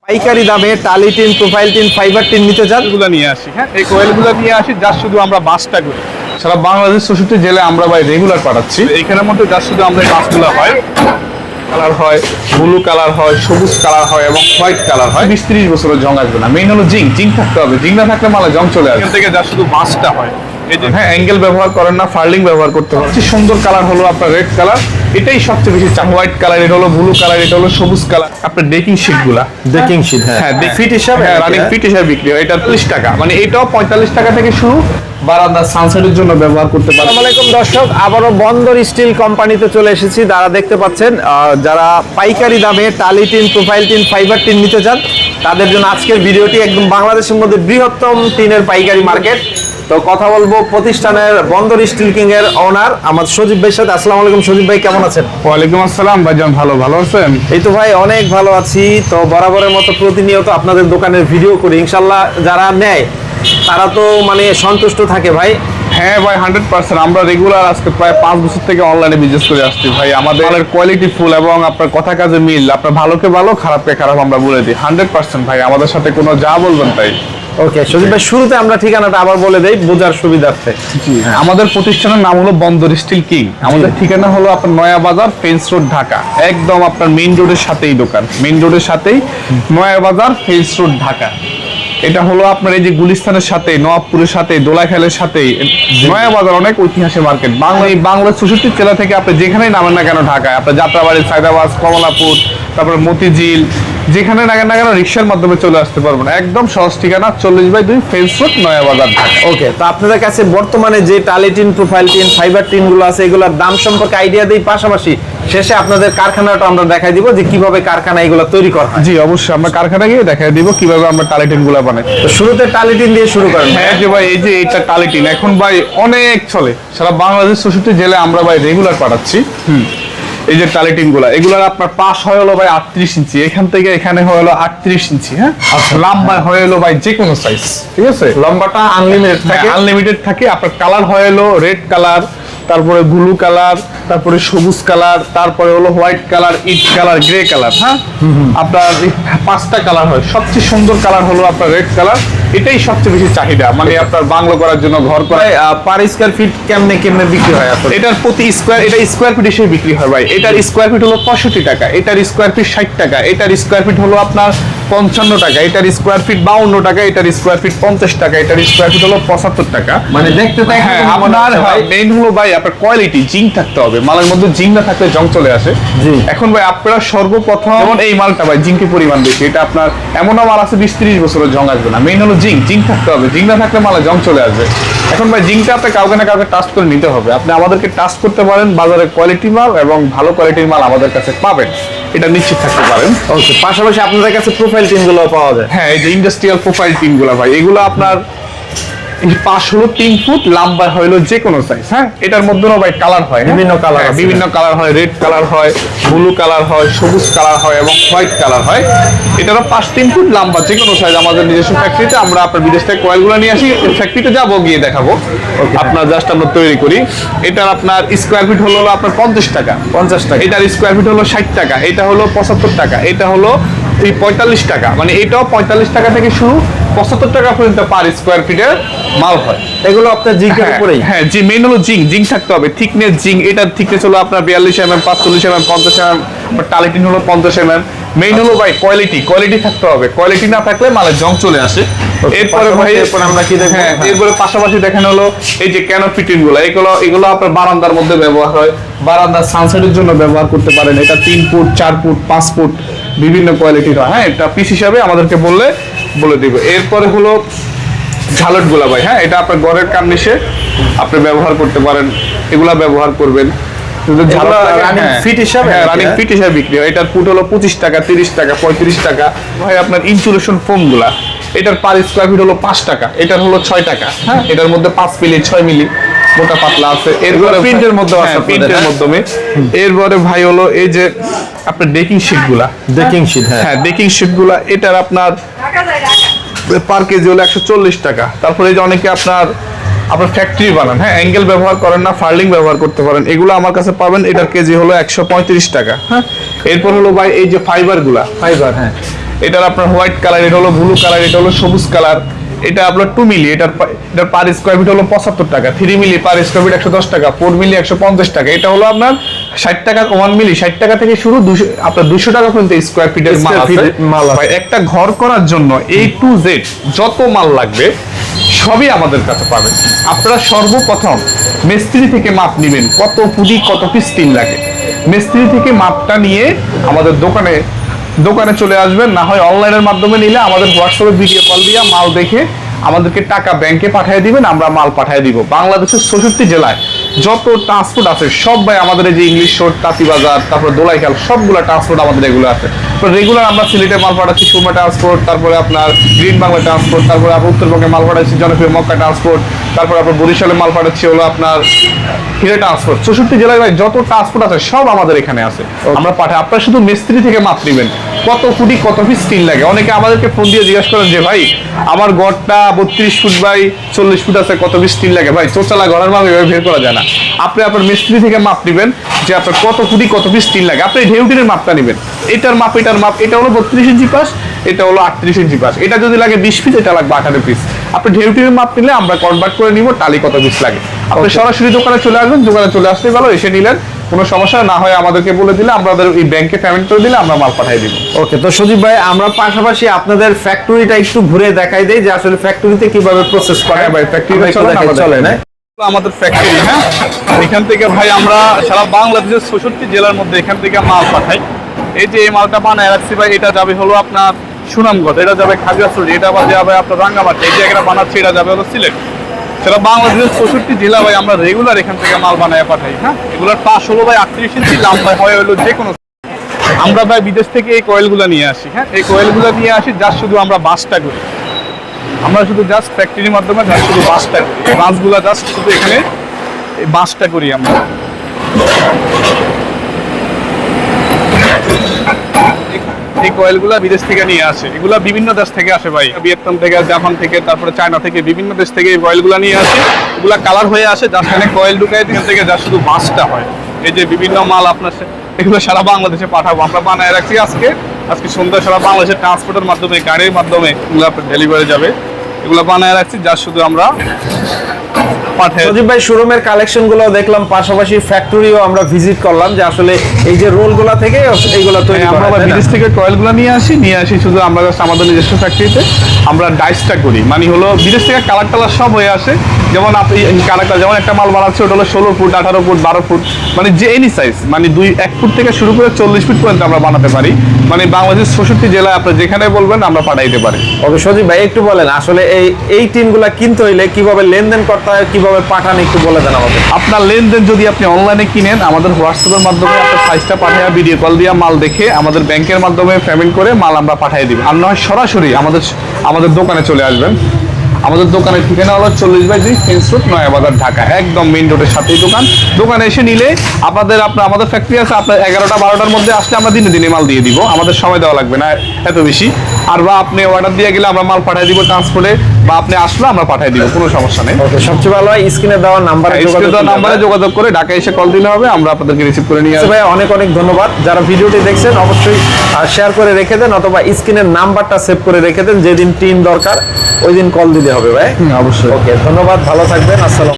পাইকারি দামে টালি tin, profile tin, fibre tin নিতে চান? এগুলো নিয়ে আসি। হ্যাঁ, এই কোয়েলগুলো নিয়ে আসি যা শুধু আমরা বাসটা করি। সারা বাংলাদেশ 64 জেলায় আমরা ভাই রেগুলার পাঠাচ্ছি। এইখানের মধ্যে যা শুধু আমরা এই বাসগুলো হয়, কালার হয়, ব্লু কালার হয়, সবুজ কালার হয় এবং হোয়াইট কালার হয়। 20-30 বছরের জং আসবে না। মেইন হলো জিঙ্ক থাকতে হবে। জিঙ্ক না থাকলে মালে জং চলে আসবে। এখান থেকে যা শুধু বাসটা হয়, এই যে হ্যাঁ অ্যাঙ্গেল ব্যবহার করেন না, ফার্লিং ব্যবহার করতে হবে। সুন্দর কালার হলো আপনার রেড কালার, এটাই সবচেয়ে বেশি চাই। হোয়াইট কালার, এটা হলো ব্লু কালার, এটা হলো সবুজ কালার। আপনার ডেকিং শীট গুলা, ডেকিং শীট, হ্যাঁ ফিট হিসাবে, হ্যাঁ রানিং ফিট হিসাবে বিক্রি হয়। এটা 30 টাকা, মানে এটাও 45 টাকা থেকে শুরু। বারান্দা সানসেটের জন্য ব্যবহার করতে পারেন। আসসালামু আলাইকুম দর্শক, আবারও বন্দর স্টিল কোম্পানিতে চলে এসেছি। যারা দেখতে পাচ্ছেন, যারা পাইকারি দামে টালি tin, profile tin, fibre tin নিতে চান, তাদের জন্য আজকের ভিডিওটি একদম বাংলাদেশের মধ্যে বৃহত্তম টিনের পাইকারি মার্কেট। তো কথা বলবো প্রতিষ্ঠানের বন্দর স্টিল কিং এর ওনার আমার সজীব ভাইয়ের সাথে। আসসালামু আলাইকুম সজীব ভাই, কেমন আছেন? ওয়ালাইকুম আসসালাম ভাইজান, ভালো আছেন? এই তো ভাই অনেক ভালো আছি। তো বরাবরের মতো প্রতিনিয়ত আপনাদের দোকানের ভিডিও করি, ইনশাল্লাহ যারা নেয় তারা তো মানে সন্তুষ্ট থাকে ভাই। হ্যাঁ ভাই, 100% আমরা রেগুলার আজকে প্রায় 5 বছর থেকে অনলাইনে বিজনেস করে আসছি ভাই। আমাদের কোয়ালিটি ফুল এবং আপনার কথা কাজে মিল। আপনার ভালোকে ভালো, খারাপকে খারাপ আমরা বলে দিই 100% ভাই। আমাদের সাথে কোনো যা বলবেন তাই। ওকে সজীব ভাই, শুরুতে আমরা ঠিকানাটা আবার বলে দেই বোঝার সুবিধার্থে। আমাদের প্রতিষ্ঠানের নাম হলো বন্দর স্টিল কিং। আমাদের ঠিকানা হলো আপনার নয়া বাজার, ফেন্স রোড, ঢাকা। একদম আপনার মেইন রোডের সাথেই দোকান, মেইন রোডের সাথেই নয়া বাজার, ফেন্স রোড, ঢাকা। এটা হলো আপনার এই যে গুলিস্তানের সাথে, নওয়াবপুরের সাথে, দোলাখালের সাথে। নয়া বাজার অনেক ঐতিহাসিক মার্কেট। বাংলা 64 জেলা থেকে আপনি যেখানেই নামেন না কেন ঢাকায়, আপনার যাত্রাবাড়ি, সায়দাবাদ, কমলাপুর, তারপরে মতিঝিল, যেখানে না কেন রিক্সার মাধ্যমে চলে আসতে পারবেন। একদম সহজ ঠিকানা, 40/2 ফেন্স রোড, নয়া বাজার, ঢাকা। ওকে, তো আপনাদের কাছে বর্তমানে যে টালি tin, profile tin, fibre tin গুলো আছে, এগুলোর দাম সম্পর্কে আইডিয়া দেই, পাশাপাশি শেষে আপনাদের কারখানাটা আমরা দেখাই দিব যে কিভাবে কারখানা এগুলো তৈরি করা হয়। জি অবশ্যই, আমরা কারখানা গিয়ে দেখাই দিব কিভাবে আমরা টালি টিন গুলা বানাই। তো শুরুতে টালি টিন দিয়ে শুরু করেন। হ্যাঁ যে ভাই, এই যে এইটা টালি টিন এখন ভাই অনেক চলে। সারা বাংলাদেশ 64 জেলায় আমরা ভাই রেগুলার পাঠাচ্ছি। এই যে টালি টিন গুলা, এগুলার আপনার পাশ হয় হলো ভাই 38 ইঞ্চি, এখান থেকে এখানে হয় হলো 38 ইঞ্চি। হ্যাঁ, লম্বা হয় হলো ভাই যে কোনো সাইজ, ঠিক আছে? লম্বাটা আনলিমিটেড থাকে, আনলিমিটেড থাকে। আপনার কালার হয় হলো রেড কালার, তারপরে ব্লু কালার, তারপরে সবুজ কালার, তারপরে হলো হোয়াইট কালার, ইট কালার, গ্রে কালার। হ্যাঁ, আপনার 5টা কালার হয়। সবচেয়ে সুন্দর কালার হলো আপনার রেড কালার, এটাই সবচেয়ে বেশি চাহিদা। মানে আপনার বাংলো করার জন্য, ঘর করার। পার স্কয়ার ফিট কেমনে বিক্রি হয় আসলে? এটার প্রতি স্কয়ার, এটা স্কয়ার ফিট হিসেবে বিক্রি হয় ভাই। এটার স্কয়ার ফিট হলো 65 টাকা, এটার স্কয়ার ফিট 60 টাকা, এটার স্কয়ার ফিট হলো আপনার 55 টাকা, এটার স্কয়ার ফিট 52 টাকা, এটার স্কয়ার ফিট 50 টাকা, এটার স্কয়ার ফিট হলো 75 টাকা। মানে দেখতে তো হ্যাঁ, আপনার মেইন হলো ভাই আপনার কোয়ালিটি, জিঙ্ক থাকতে হবে। মালের মধ্যে জিঙ্ক না থাকলে জং চলে আসে। এখন ভাই আপনারা সর্বপ্রথম, যেমন এই মালটা ভাই জিঙ্কের পরিমাণ বেশি। এটা আপনার এমনও মাল আছে 20-30 বছরের জং আসবে না। মেইন হলো জিঙ্ক থাকতে হবে। জিঙ্ক না থাকলে মালে জং চলে আসবে। এখন ভাই জিঙ্কটা আপনি কাউকে না কাউকে টাচ করে নিতে হবে। আপনি আমাদেরকে টাচ করতে পারেন, বাজারে কোয়ালিটি মাল এবং ভালো কোয়ালিটির মাল আমাদের কাছে পাবেন, এটা নিশ্চিত থাকতে পারেন। ওকে, পাশাপাশি আপনাদের কাছে প্রোফাইল টিন গুলো পাওয়া যায়। হ্যাঁ, এই যে ইন্ডাস্ট্রিয়াল প্রোফাইল টিন গুলো ভাই, এগুলো আপনার পাশ হলো 3 ফুট, লম্বা হলো যে কোনো সাইজ। হ্যাঁ, এটার মধ্যে ভাই কালার হয়, বিভিন্ন কালার, বিভিন্ন কালার হয়। রেড কালার হয়, ব্লু কালার হয়, সবুজ কালার হয় এবং হোয়াইট কালার হয়। এটারও 5-3 ফুট লম্বা, যে কোনো সাইজ। আমাদের নিজস্ব ফ্যাক্টরিতে আমরা আপনার বিদেশ থেকে কয়েলগুলো নিয়ে আসি, ফ্যাক্টরিতে যাবো, গিয়ে দেখাবো আপনার। জাস্ট আমরা তৈরি করি। এটার আপনার স্কোয়ার ফিট হলো আপনার 50 টাকা, 50 টাকা। এটার স্কোয়ার ফিট হলো 60 টাকা, এটা হলো 75 টাকা, এটা হলো 45 টাকা। মানে এটাও 45 টাকা থেকে শুরু, 75 টাকা পর্যন্ত পার স্কোয়ার ফিটের মাল হয়। এগুলো আপনার জিঙ্কের উপরেই। হ্যাঁ, জি মেইন হলো জিঙ্ক থাকতে হবে। থিকনেস জিঙ্ক, এটার থিকনেস হলো আপনার 42 mm, 45 mm, 50 mm। টালি টিন হলো 50 mm। মেইন হলো ভাই কোয়ালিটি থাকতে হবে। কোয়ালিটি না থাকলে মালের জং চলে আসে। এরপরে ভাই আমরা কি দেখব? হ্যাঁ, এরপরে পাশাপাশি দেখেন হলো এই যে ক্যানোপি টিন গুলো, এগুলো আপনার বারান্দার মধ্যে ব্যবহার হয়। বারান্দার সানসেটের জন্য ব্যবহার করতে পারেন। এটা 3 ফুট, 4 ফুট, 5 ফুট, বিভিন্ন কোয়ালিটির হয়। হ্যাঁ, এটা পিস হিসাবে আমাদেরকে বলে দিব। এরপরে হলো ঝালট গুলা ভাই। হ্যাঁ, এটা আপনার ঘরের কার্নিশে আপনি ব্যবহার করতে পারেন, এগুলা ব্যবহার করবেন। রানিং ফিট হিসাবে বিক্রি হয়। এটার ফুট হলো 25 টাকা, 30 টাকা, 35 টাকা। ভাই আপনার ইনসুলেশন ফোম গুলা, এটার পার স্কয়ার ফিট হলো 5 টাকা, এটার হলো 6 টাকা। হ্যাঁ, এটার মধ্যে 5 মিলি, 6 মিলি মোটা পাতলা আছে। এরপরে প্রিন্টের মধ্যে আছে, প্রিন্টের মাধ্যমে। এরপরে ভাই হলো এই যে আপনার ডেকিং শীট গুলা, হ্যাঁ ডেকিং শীট গুলা, এটার আপনার পার কেজি হলো 140 টাকা। তারপরে এই যে অনেকে আপনার ফ্যাক্টরি বানান, হ্যাঁ অ্যাঙ্গেল ব্যবহার করেন না, ফার্লিং ব্যবহার করতে পারেন, এগুলো আমার কাছে পাবেন। এটার কেজি হলো 135 টাকা। হ্যাঁ, এরপর হলো ভাই এই যে ফাইবার গুলা, হ্যাঁ এটার আপনার হোয়াইট কালার, এটা হলো ব্লু কালার, এটা হলো সবুজ কালার। এটা আপনার 2 মিলি, এটার পার স্কয়ার ফিট হলো 75 টাকা। 3 মিলি পার স্কয়ার ফিট 110 টাকা। 4 মিলি 150 টাকা। এটা হলো আপনার 60 টাকা। 1 মিলি 60 টাকা থেকে শুরু, আপনার 200 টাকা পর্যন্ত স্কয়ার ফিটের মাল আছে। একটা ঘর করার জন্য A to Z যত মাল লাগবে সবই আমাদের কাছে পাবেন। আপনারা সর্বপ্রথম মিস্ত্রি থেকে মাপ নেবেন, কত ফুটি কত পিস টিন লাগে। মিস্ত্রি থেকে মাপটা নিয়ে আমাদের দোকানে চলে আসবেন, না হয় অনলাইনের মাধ্যমে নিলে আমাদের হোয়াটসঅ্যাপে ভিডিও কল দিয়ে মাল দেখে আমাদেরকে টাকা ব্যাংকে পাঠিয়ে দিবেন, আমরা মাল পাঠিয়ে দিব। বাংলাদেশের 64 জেলায় যত ট্রান্সপোর্ট আছে সব ভাই আমাদের এই যে ইংলিশ রোড, তাঁতিবাজার, তারপর দোলাইখাল, সবগুলো ট্রান্সপোর্ট আমাদের এগুলো আছে। তো রেগুলার আমরা সিলেটে মাল পাঠাচ্ছি সুরমা ট্রান্সপোর্ট, তারপরে আপনার গ্রিন বাংলা ট্রান্সপোর্ট, তারপরে আপনার উত্তরবঙ্গে মাল পাঠাচ্ছি জনপ্রিয় মক্কা ট্রান্সপোর্ট, তারপরে আপনার বরিশালে মাল পাঠাচ্ছি হলো আপনার হিরে ট্রান্সপোর্ট। 64 জেলায় ভাই যত ট্রান্সপোর্ট আছে সব আমাদের এখানে আছে, আমরা পাঠাই। আপনারা শুধু মিস্ত্রি থেকে মাপ নেবেন, কত ফুটি কত পিস টিন লাগে। অনেকে আমাদেরকে ফোন দিয়ে জিজ্ঞাসা করেন যে ভাই আমার ঘরটা 32 ফুট বাই 40 ফুট আছে, কত পিস টিন লাগে। ভাই চোচালা ঘরের মাপ এভাবে বের করা যায় না। আপনি আপনার মিস্ত্রি থেকে মাপ নেবেন যে আপনার কত ফুটি কত পিস টিন লাগে। আপনি ঢেউটিনের মাপটা নেবেন, এটার মাপ এটার মাপ, এটা হলো 32 ইঞ্চি পাশ, এটা হলো 38 ইঞ্চি পাশ। এটা যদি লাগে 20 পিস, এটা লাগবে 18 পিস। আপনি ঢেউটিনের মাপ নিলে আমরা কনভার্ট করে নিব টালি কত পিস লাগে। আপনি সরাসরি দোকানে চলে আসবেন, দোকানে চলে আসতে ভালো, এসে নিলেন, কোনো সমস্যা না হয় আমাদেরকে বলে দিলে আমাদের এই ব্যাংকে পেমেন্ট করে দিলে আমরা মাল পাঠিয়ে দিব। ওকে, তো সজীব ভাই আমরা পাশাপাশি আপনাদের ফ্যাক্টরিটা একটু ঘুরে দেখাই দেই যে আসলে ফ্যাক্টরিতে কিভাবে প্রসেস করে। ভাই ফ্যাক্টরি চলে না আমাদের ফ্যাক্টরি, হ্যাঁ, এখান থেকে ভাই আমরা সারা বাংলাদেশের 64 জেলার মধ্যে এখান থেকে মাল পাঠাই। এই যে এই মালটা বানায় রাখছি ভাই, এটা যাবে হলো আপনার সুনামগঞ্জ, এটা যাবে খাগড়াছড়ি, এটা যাবে আপনার রাঙ্গামাটি, এই জায়গাটা বানাচ্ছি এটা যাবে হলো সিলেট। সেটা বাংলাদেশের 64 জেলা ভাই আমরা রেগুলার এখান থেকে মাল বানায় পাঠাই। হ্যাঁ, এগুলোর পাশ হলো ভাই 38 ইঞ্চি, লম্বা হয় হলো যে কোনো। আমরা ভাই বিদেশ থেকে এই কয়েলগুলো নিয়ে আসি। হ্যাঁ, এই কয়েলগুলো নিয়ে আসি জাস্ট শুধু আমরা বাসটা করি, আমরা শুধু জাস্ট ফ্যাক্টরির মাধ্যমে জাস্ট শুধু বাসটা করি। বাসগুলো জাস্ট শুধু এখানে এই বাসটা করি আমরা। এই কয়েলগুলা বিদেশ থেকে নিয়ে আসে, এগুলা বিভিন্ন দেশ থেকে আসে ভাই, ভিয়েতনাম থেকে, জাপান থেকে, তারপরে চায়না থেকে, বিভিন্ন দেশ থেকে এই কয়েলগুলা নিয়ে আসে। এগুলা কালার হয়ে আসে, যার এখানে কয়েল ঢুকাই দিকে থেকে যা শুধু বাসটা হয়। এই যে বিভিন্ন মাল আপনার এগুলো সারা বাংলাদেশে পাঠাবো, আমরা বানায় রাখছি। আজকে সন্ধ্যা সারা বাংলাদেশের ট্রান্সপোর্টের মাধ্যমে, গাড়ির মাধ্যমে এগুলো ডেলিভারি যাবে। এগুলো বানায় রাখছি যা শুধু আমরা পাঠাই। সজীব ভাই শোরুমের কালেকশন গুলো দেখলাম, পাশাপাশি ফ্যাক্টরিও আমরা ভিজিট করলাম, যে আসলে এই যে রোলগুলো থেকে এইগুলো তৈরি আমরা করা হয়, বিদেশ থেকে কয়েলগুলো নিয়ে আসি শুধু আমরা জাস্ট আমাদের নিজস্ব ফ্যাক্টরিতে আমরা ডাইসটা করি। মানে হলো বিদেশ থেকে কালার টালার সব হয়ে আসে। যেমন আপনি কালারটা, যেমন একটা মাল বানাচ্ছে ওটা হলো 16 ফুট, 18 ফুট, 12 ফুট, মানে যে এনি সাইজ, মানে 1 ফুট থেকে শুরু করে 40 ফুট পর্যন্ত আমরা বানাতে পারি। মানে বাংলাদেশের 64 জেলায় আপনি যেখানে বলবেন আমরা পাঠাইতে পারি। ওকে সজীব ভাই একটু বলেন আসলে এই টিনগুলা কিনতে হইলে কিভাবে লেনদেন করতে হয়, কিভাবে পাঠান একটু বলে দেন আমাদের। আপনার লেনদেন যদি আপনি অনলাইনে কিনেন, আমাদের হোয়াটসঅ্যাপের মাধ্যমে আপনার সাইজটা পাঠিয়ে ভিডিও কল দিয়ে মাল দেখে আমাদের ব্যাংকের মাধ্যমে পেমেন্ট করে মাল আমরা পাঠিয়ে দিব। আর নয় সরাসরি আমাদের দোকানে চলে আসবেন। আমাদের দোকানের ঠিকানা হলো 40/2 ফেন্স রোড, নয়াবাজার, ঢাকা, একদম মেইন রোডের সাথেই দোকান। দোকানে এসে নিলে আমাদের ফ্যাক্টরি আছে, আপনার 11টা-12টার মধ্যে আসলে আমরা দিনে মাল দিয়ে দিব। আমাদের সময় দেওয়া লাগবে না এত বেশি। আর বা আপনি অর্ডার দিয়ে গেলে আমরা মাল পাঠিয়ে দিব ট্রান্সপোর্টে, বা আপনি আসলে আমরা পাঠিয়ে দিব, কোনো সমস্যা নেই। ওকে, সবচেয়ে ভালো হয় স্ক্রিনে দেওয়া নাম্বারে যোগাযোগ করে ঢাকায় এসে কল দিলে হবে, আমরা আপনাদেরকে রিসিভ করে নিয়ে আসবো। ভাই অনেক ধন্যবাদ। যারা ভিডিওটি দেখছেন অবশ্যই শেয়ার করে রেখে দেন, অথবা স্ক্রিনের নাম্বারটা সেভ করে রেখে দেন, যেদিন টিন দরকার ওই দিন কল দিতে হবে ভাই। অবশ্যই। ওকে, ধন্যবাদ, ভালো থাকবেন, আসসালাম।